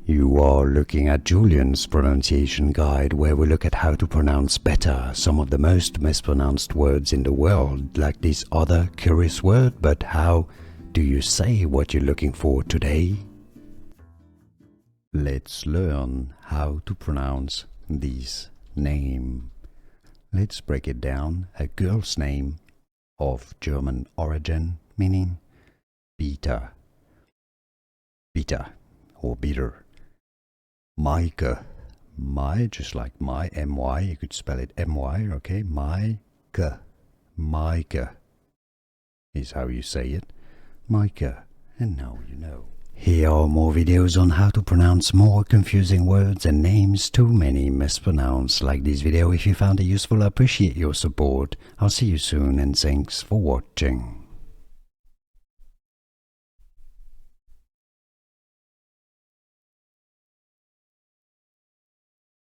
You are looking at Julian's pronunciation guide, where we look at how to pronounce better some of the most mispronounced words in the world, like this other curious word. But how do you say what you're looking for today? Let's learn how to pronounce this name. Let's break it down. A girl's name of German origin, meaning bitter. Bitter or bitter. Meike. My, just like my, M-Y, you could spell it M-Y, okay? Meike. Meike is how you say it. Meike. And now you know. Here are more videos on how to pronounce more confusing words and names too many mispronounced. Like this video if you found it useful. I appreciate your support. I'll see you soon and thanks for watching.